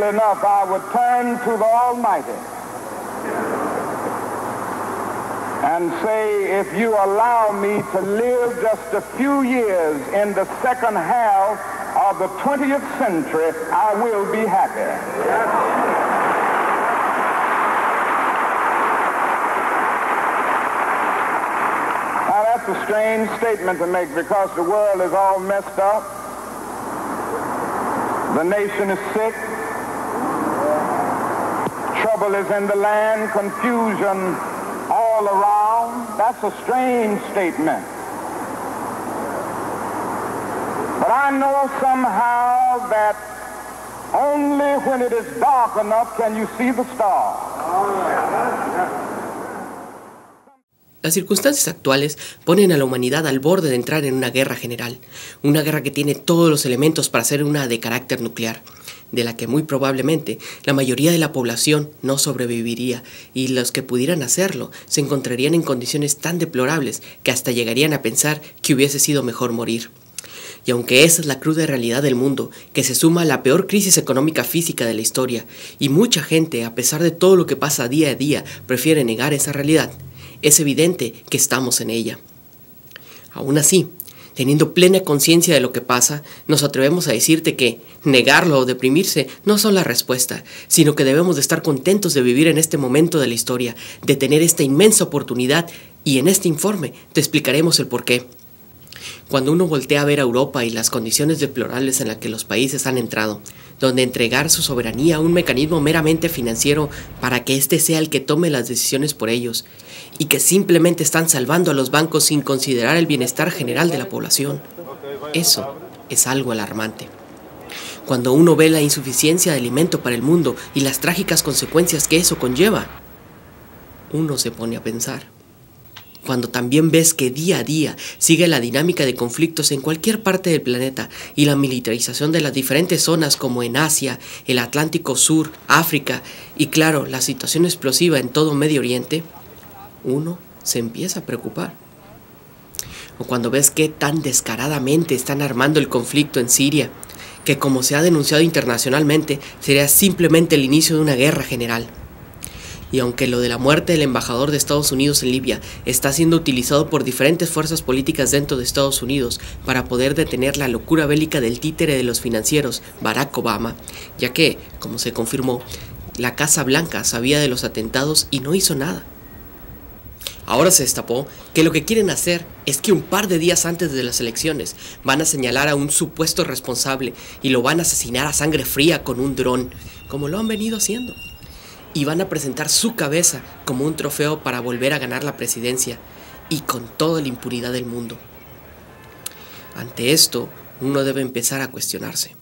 enough, I would turn to the Almighty and say, if you allow me to live just a few years in the second half of the 20th century, I will be happy. Now, that's a strange statement to make because the world is all messed up. The nation is sick. Trouble is in the land, confusion all around. That's a strange statement. But I know somehow that only when it is dark enough can you see the stars. Las circunstancias actuales ponen a la humanidad al borde de entrar en una guerra general, una guerra que tiene todos los elementos para ser una de carácter nuclear, de la que muy probablemente la mayoría de la población no sobreviviría y los que pudieran hacerlo se encontrarían en condiciones tan deplorables que hasta llegarían a pensar que hubiese sido mejor morir. Y aunque esa es la cruda realidad del mundo, que se suma a la peor crisis económica física de la historia, y mucha gente, a pesar de todo lo que pasa día a día, prefiere negar esa realidad, es evidente que estamos en ella. Aún así, teniendo plena conciencia de lo que pasa, nos atrevemos a decirte que negarlo o deprimirse no son la respuesta, sino que debemos de estar contentos de vivir en este momento de la historia, de tener esta inmensa oportunidad, y en este informe te explicaremos el porqué. Cuando uno voltea a ver a Europa y las condiciones deplorables en las que los países han entrado, donde entregar su soberanía a un mecanismo meramente financiero para que éste sea el que tome las decisiones por ellos, y que simplemente están salvando a los bancos sin considerar el bienestar general de la población, eso es algo alarmante. Cuando uno ve la insuficiencia de alimento para el mundo y las trágicas consecuencias que eso conlleva, uno se pone a pensar. Cuando también ves que día a día sigue la dinámica de conflictos en cualquier parte del planeta y la militarización de las diferentes zonas como en Asia, el Atlántico Sur, África y claro, la situación explosiva en todo Medio Oriente, uno se empieza a preocupar. O cuando ves que tan descaradamente están armando el conflicto en Siria, que como se ha denunciado internacionalmente, sería simplemente el inicio de una guerra general. Y aunque lo de la muerte del embajador de Estados Unidos en Libia está siendo utilizado por diferentes fuerzas políticas dentro de Estados Unidos para poder detener la locura bélica del títere de los financieros, Barack Obama, ya que, como se confirmó, la Casa Blanca sabía de los atentados y no hizo nada. Ahora se destapó que lo que quieren hacer es que un par de días antes de las elecciones van a señalar a un supuesto responsable y lo van a asesinar a sangre fría con un dron, como lo han venido haciendo. Y van a presentar su cabeza como un trofeo para volver a ganar la presidencia, y con toda la impunidad del mundo. Ante esto, uno debe empezar a cuestionarse.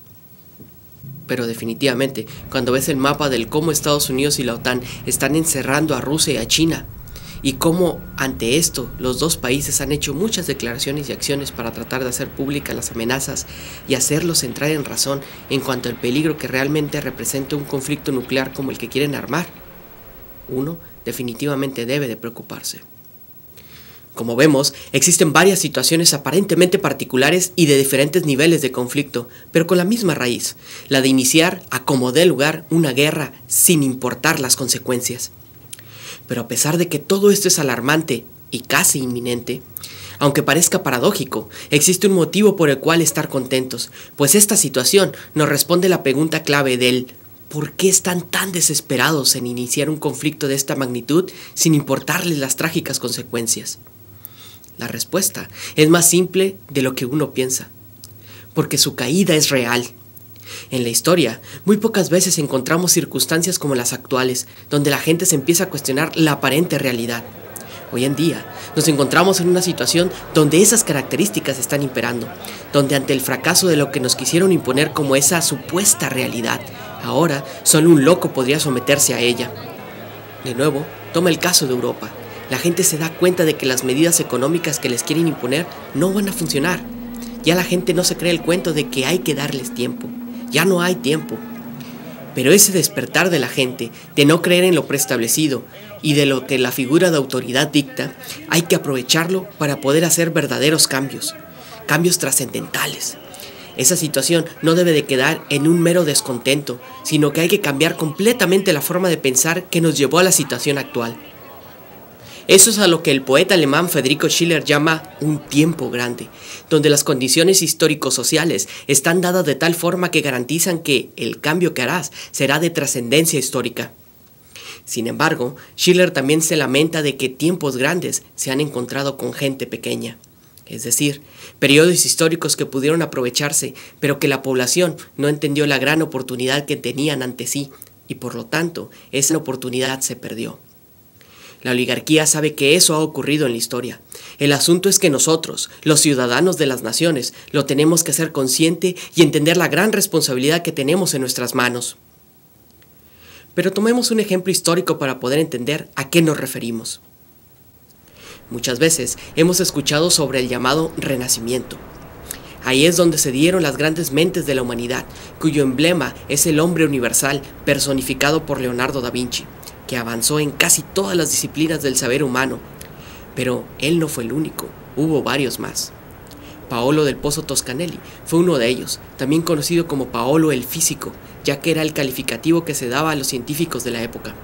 Pero definitivamente, cuando ves el mapa del cómo Estados Unidos y la OTAN están encerrando a Rusia y a China, y cómo ante esto los dos países han hecho muchas declaraciones y acciones para tratar de hacer públicas las amenazas y hacerlos entrar en razón en cuanto al peligro que realmente representa un conflicto nuclear como el que quieren armar, uno definitivamente debe de preocuparse. Como vemos, existen varias situaciones aparentemente particulares y de diferentes niveles de conflicto, pero con la misma raíz, la de iniciar a como dé lugar una guerra sin importar las consecuencias. Pero a pesar de que todo esto es alarmante y casi inminente, aunque parezca paradójico, existe un motivo por el cual estar contentos, pues esta situación nos responde la pregunta clave del ¿por qué están tan desesperados en iniciar un conflicto de esta magnitud sin importarles las trágicas consecuencias? La respuesta es más simple de lo que uno piensa, porque su caída es real. En la historia, muy pocas veces encontramos circunstancias como las actuales, donde la gente se empieza a cuestionar la aparente realidad. Hoy en día, nos encontramos en una situación donde esas características están imperando, donde ante el fracaso de lo que nos quisieron imponer como esa supuesta realidad, ahora solo un loco podría someterse a ella. De nuevo, toma el caso de Europa. La gente se da cuenta de que las medidas económicas que les quieren imponer no van a funcionar. Ya la gente no se cree el cuento de que hay que darles tiempo. Ya no hay tiempo. Pero ese despertar de la gente, de no creer en lo preestablecido y de lo que la figura de autoridad dicta, hay que aprovecharlo para poder hacer verdaderos cambios, cambios trascendentales. Esa situación no debe de quedar en un mero descontento, sino que hay que cambiar completamente la forma de pensar que nos llevó a la situación actual. Eso es a lo que el poeta alemán Friedrich Schiller llama un tiempo grande, donde las condiciones histórico-sociales están dadas de tal forma que garantizan que el cambio que harás será de trascendencia histórica. Sin embargo, Schiller también se lamenta de que tiempos grandes se han encontrado con gente pequeña. Es decir, periodos históricos que pudieron aprovecharse, pero que la población no entendió la gran oportunidad que tenían ante sí, y por lo tanto, esa oportunidad se perdió. La oligarquía sabe que eso ha ocurrido en la historia. El asunto es que nosotros, los ciudadanos de las naciones, lo tenemos que hacer consciente y entender la gran responsabilidad que tenemos en nuestras manos. Pero tomemos un ejemplo histórico para poder entender a qué nos referimos. Muchas veces hemos escuchado sobre el llamado Renacimiento. Ahí es donde se dieron las grandes mentes de la humanidad, cuyo emblema es el hombre universal personificado por Leonardo da Vinci, que avanzó en casi todas las disciplinas del saber humano. Pero él no fue el único, hubo varios más. Paolo del Pozzo Toscanelli fue uno de ellos, también conocido como Paolo el Físico, ya que era el calificativo que se daba a los científicos de la época.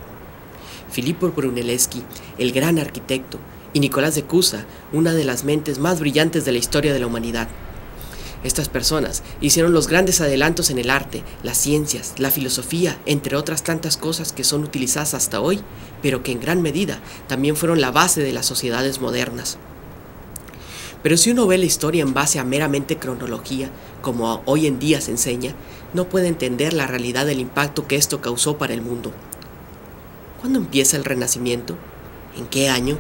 Filippo Brunelleschi, el gran arquitecto, y Nicolás de Cusa, una de las mentes más brillantes de la historia de la humanidad. Estas personas hicieron los grandes adelantos en el arte, las ciencias, la filosofía, entre otras tantas cosas que son utilizadas hasta hoy, pero que en gran medida también fueron la base de las sociedades modernas. Pero si uno ve la historia en base a meramente cronología, como hoy en día se enseña, no puede entender la realidad del impacto que esto causó para el mundo. ¿Cuándo empieza el Renacimiento? ¿En qué año?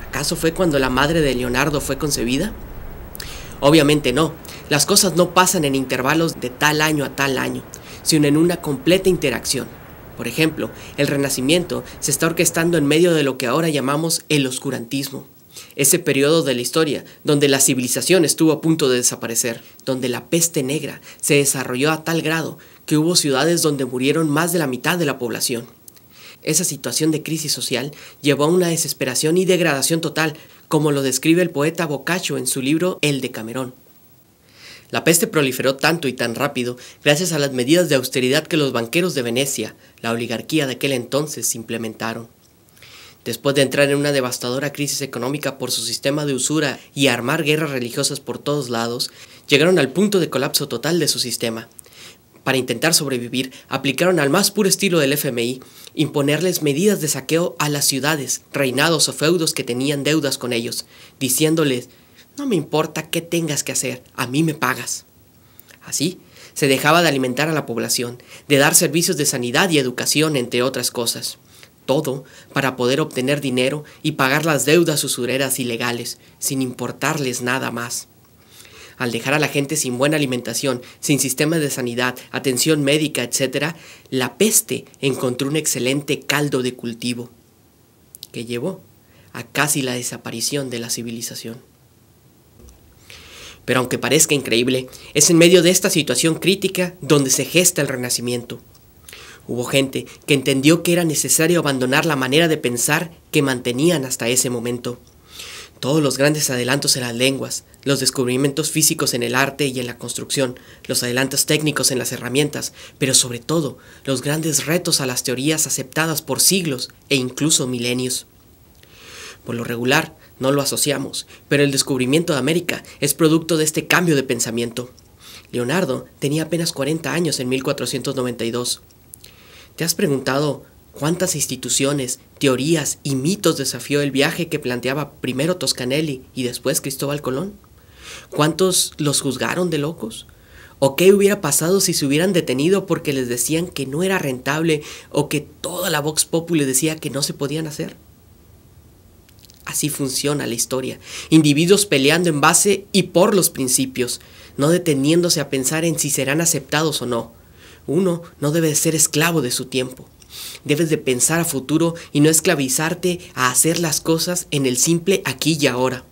¿Acaso fue cuando la madre de Leonardo fue concebida? Obviamente no. Las cosas no pasan en intervalos de tal año a tal año, sino en una completa interacción. Por ejemplo, el Renacimiento se está orquestando en medio de lo que ahora llamamos el oscurantismo. Ese periodo de la historia donde la civilización estuvo a punto de desaparecer, donde la peste negra se desarrolló a tal grado que hubo ciudades donde murieron más de la mitad de la población. Esa situación de crisis social llevó a una desesperación y degradación total, como lo describe el poeta Boccaccio en su libro El Decamerón. La peste proliferó tanto y tan rápido gracias a las medidas de austeridad que los banqueros de Venecia, la oligarquía de aquel entonces, implementaron. Después de entrar en una devastadora crisis económica por su sistema de usura y armar guerras religiosas por todos lados, llegaron al punto de colapso total de su sistema. Para intentar sobrevivir, aplicaron al más puro estilo del FMI, imponerles medidas de saqueo a las ciudades, reinados o feudos que tenían deudas con ellos, diciéndoles: no me importa qué tengas que hacer, a mí me pagas. Así, se dejaba de alimentar a la población, de dar servicios de sanidad y educación, entre otras cosas. Todo para poder obtener dinero y pagar las deudas usureras ilegales, sin importarles nada más. Al dejar a la gente sin buena alimentación, sin sistemas de sanidad, atención médica, etc., la peste encontró un excelente caldo de cultivo, que llevó a casi la desaparición de la civilización. Pero aunque parezca increíble, es en medio de esta situación crítica donde se gesta el Renacimiento. Hubo gente que entendió que era necesario abandonar la manera de pensar que mantenían hasta ese momento. Todos los grandes adelantos en las lenguas, los descubrimientos físicos en el arte y en la construcción, los adelantos técnicos en las herramientas, pero sobre todo los grandes retos a las teorías aceptadas por siglos e incluso milenios. Por lo regular, no lo asociamos, pero el descubrimiento de América es producto de este cambio de pensamiento. Leonardo tenía apenas 40 años en 1492. ¿Te has preguntado cuántas instituciones, teorías y mitos desafió el viaje que planteaba primero Toscanelli y después Cristóbal Colón? ¿Cuántos los juzgaron de locos? ¿O qué hubiera pasado si se hubieran detenido porque les decían que no era rentable o que toda la Vox Populi decía que no se podían hacer? Así funciona la historia, individuos peleando en base y por los principios, no deteniéndose a pensar en si serán aceptados o no. Uno no debe ser esclavo de su tiempo. Debes de pensar a futuro y no esclavizarte a hacer las cosas en el simple aquí y ahora.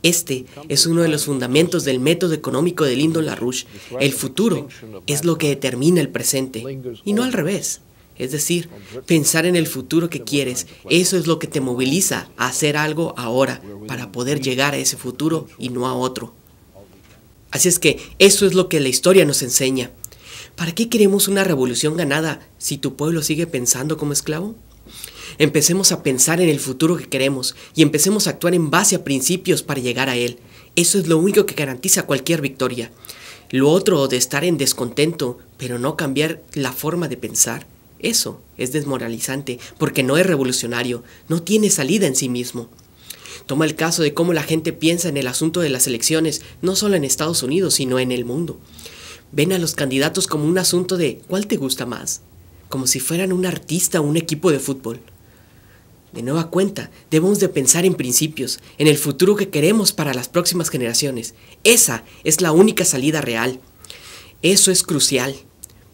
Este es uno de los fundamentos del método económico de Lyndon LaRouche. El futuro es lo que determina el presente, y no al revés. Es decir, pensar en el futuro que quieres, eso es lo que te moviliza a hacer algo ahora para poder llegar a ese futuro y no a otro. Así es que eso es lo que la historia nos enseña. ¿Para qué queremos una revolución ganada si tu pueblo sigue pensando como esclavo? Empecemos a pensar en el futuro que queremos y empecemos a actuar en base a principios para llegar a él. Eso es lo único que garantiza cualquier victoria. Lo otro de estar en descontento, pero no cambiar la forma de pensar, eso es desmoralizante porque no es revolucionario, no tiene salida en sí mismo. Toma el caso de cómo la gente piensa en el asunto de las elecciones, no solo en Estados Unidos, sino en el mundo. Ven a los candidatos como un asunto de ¿cuál te gusta más? Como si fueran un artista o un equipo de fútbol. De nueva cuenta, debemos de pensar en principios, en el futuro que queremos para las próximas generaciones. Esa es la única salida real. Eso es crucial.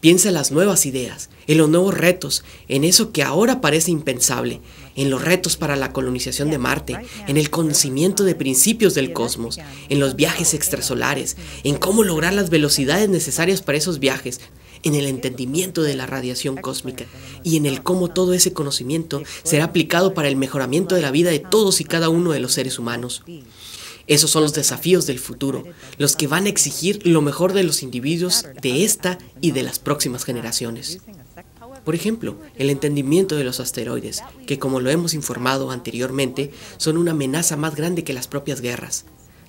Piensa en las nuevas ideas, en los nuevos retos, en eso que ahora parece impensable, en los retos para la colonización de Marte, en el conocimiento de principios del cosmos, en los viajes extrasolares, en cómo lograr las velocidades necesarias para esos viajes, en el entendimiento de la radiación cósmica y en el cómo todo ese conocimiento será aplicado para el mejoramiento de la vida de todos y cada uno de los seres humanos. Esos son los desafíos del futuro, los que van a exigir lo mejor de los individuos de esta y de las próximas generaciones. Por ejemplo, el entendimiento de los asteroides, que como lo hemos informado anteriormente, son una amenaza más grande que las propias guerras.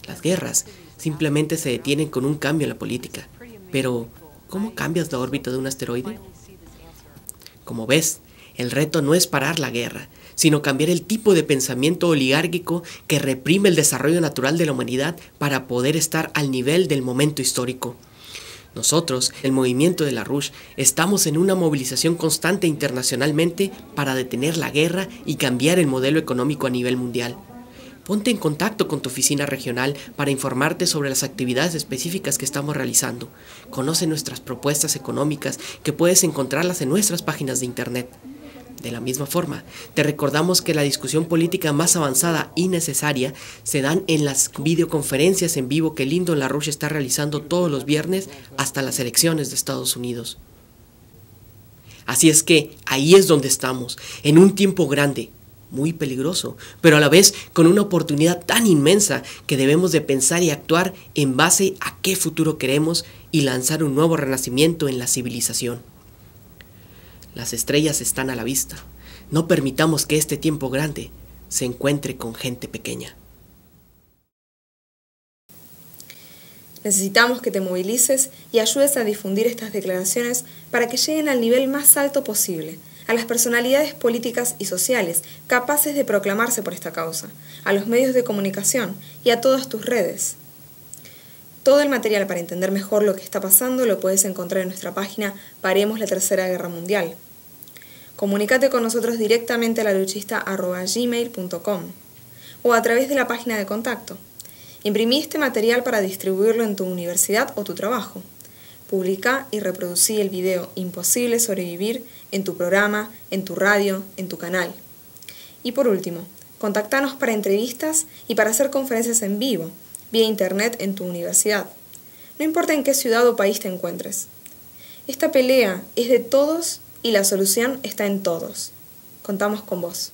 Las guerras simplemente se detienen con un cambio en la política. Pero, ¿cómo cambias la órbita de un asteroide? Como ves, el reto no es parar la guerra, sino cambiar el tipo de pensamiento oligárquico que reprime el desarrollo natural de la humanidad para poder estar al nivel del momento histórico. Nosotros, el movimiento de LaRouche, estamos en una movilización constante internacionalmente para detener la guerra y cambiar el modelo económico a nivel mundial. Ponte en contacto con tu oficina regional para informarte sobre las actividades específicas que estamos realizando. Conoce nuestras propuestas económicas que puedes encontrarlas en nuestras páginas de internet. De la misma forma, te recordamos que la discusión política más avanzada y necesaria se dan en las videoconferencias en vivo que Lyndon LaRouche está realizando todos los viernes hasta las elecciones de Estados Unidos. Así es que ahí es donde estamos, en un tiempo grande, muy peligroso, pero a la vez con una oportunidad tan inmensa que debemos de pensar y actuar en base a qué futuro queremos y lanzar un nuevo renacimiento en la civilización. Las estrellas están a la vista. No permitamos que este tiempo grande se encuentre con gente pequeña. Necesitamos que te movilices y ayudes a difundir estas declaraciones para que lleguen al nivel más alto posible, a las personalidades políticas y sociales capaces de proclamarse por esta causa, a los medios de comunicación y a todas tus redes. Todo el material para entender mejor lo que está pasando lo puedes encontrar en nuestra página Paremos la Tercera Guerra Mundial. Comunícate con nosotros directamente a laluchista@gmail.com o a través de la página de contacto. Imprimí este material para distribuirlo en tu universidad o tu trabajo. Publica y reproducí el video Imposible sobrevivir en tu programa, en tu radio, en tu canal. Y por último, contactanos para entrevistas y para hacer conferencias en vivo, vía internet en tu universidad. No importa en qué ciudad o país te encuentres. Esta pelea es de todos y la solución está en todos. Contamos con vos.